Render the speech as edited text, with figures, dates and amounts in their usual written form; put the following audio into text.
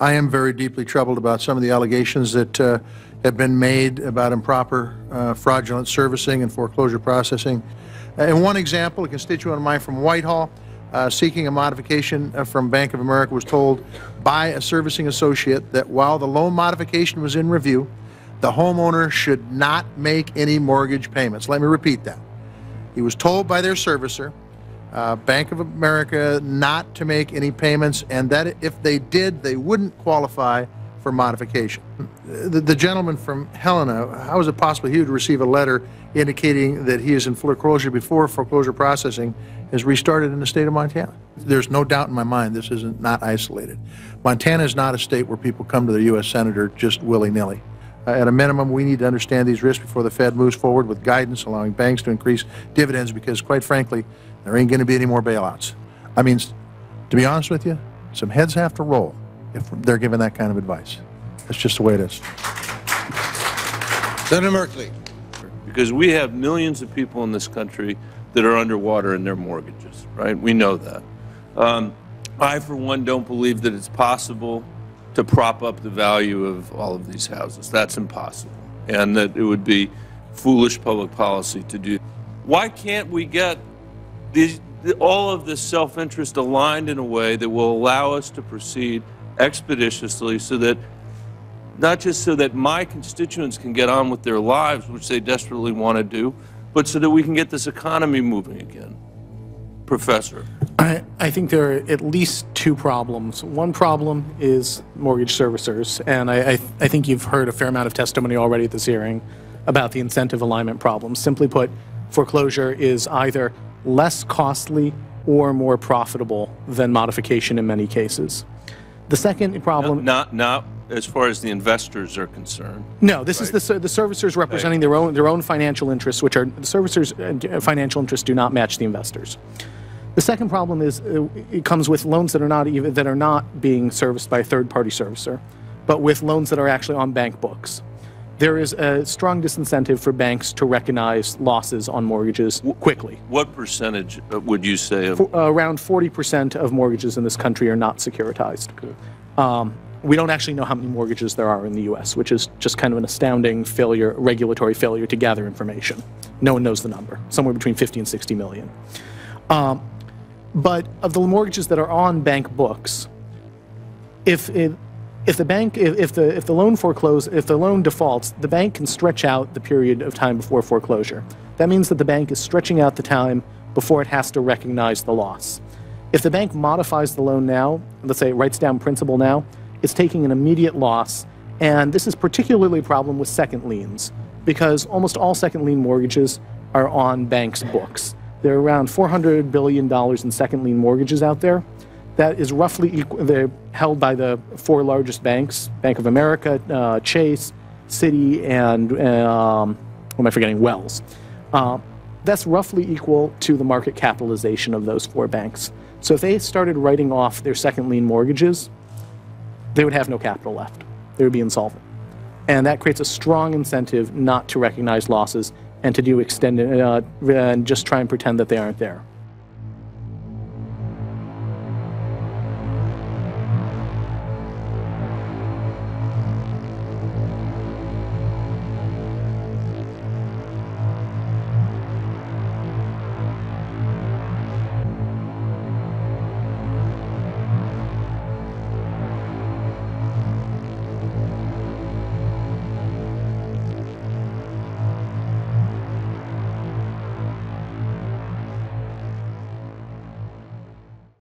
I am very deeply troubled about some of the allegations that have been made about improper fraudulent servicing and foreclosure processing. In one example, a constituent of mine from Whitehall seeking a modification from Bank of America was told by a servicing associate that while the loan modification was in review, the homeowner should not make any mortgage payments. Let me repeat that. He was told by their servicer, Bank of America, not to make any payments, and that if they did, they wouldn't qualify for modification. The gentleman from Helena, how is it possible he would receive a letter indicating that he is in foreclosure before foreclosure processing is restarted in the state of Montana? There's no doubt in my mind this is not isolated. Montana is not a state where people come to the U.S. Senator just willy-nilly. At a minimum, we need to understand these risks before the Fed moves forward with guidance allowing banks to increase dividends, because quite frankly, there ain't going to be any more bailouts. I mean, to be honest with you, some heads have to roll if they're given that kind of advice. That's just the way it is. Senator Merkley. Because we have millions of people in this country that are underwater in their mortgages, right? We know that. I, for one, don't believe that it's possible to prop up the value of all of these houses. That's impossible. And that it would be foolish public policy to do. Why can't we get all of this self-interest aligned in a way that will allow us to proceed expeditiously, so that not just so that my constituents can get on with their lives, which they desperately want to do, but so that we can get this economy moving again? Professor. I think there are at least two problems. One problem is mortgage servicers, and I think you've heard a fair amount of testimony already at this hearing about the incentive alignment problem. Simply put, foreclosure is either less costly or more profitable than modification in many cases. The second problem... Not as far as the investors are concerned. No, this is the servicers representing their own financial interests, which are the servicers' financial interests do not match the investors. The second problem is it comes with loans that are not being serviced by a third-party servicer, but with loans that are actually on bank books. There is a strong disincentive for banks to recognize losses on mortgages quickly. What percentage would you say? Around 40% of mortgages in this country are not securitized. We don't actually know how many mortgages there are in the U.S., which is just kind of an astounding failure, regulatory failure to gather information. No one knows the number, somewhere between 50 and 60 million. But of the mortgages that are on bank books, if the loan defaults, the bank can stretch out the period of time before foreclosure. That means that the bank is stretching out the time before it has to recognize the loss. If the bank modifies the loan now, let's say it writes down principal now, it's taking an immediate loss, and this is particularly a problem with second liens, because almost all second lien mortgages are on banks' books. There are around $400 billion in second lien mortgages out there. That is roughly equal. They're held by the four largest banks: Bank of America, Chase, Citi, and what am I forgetting? Wells. That's roughly equal to the market capitalization of those four banks. So if they started writing off their second lien mortgages, they would have no capital left. They would be insolvent. And that creates a strong incentive not to recognize losses and to do extended and just try and pretend that they aren't there.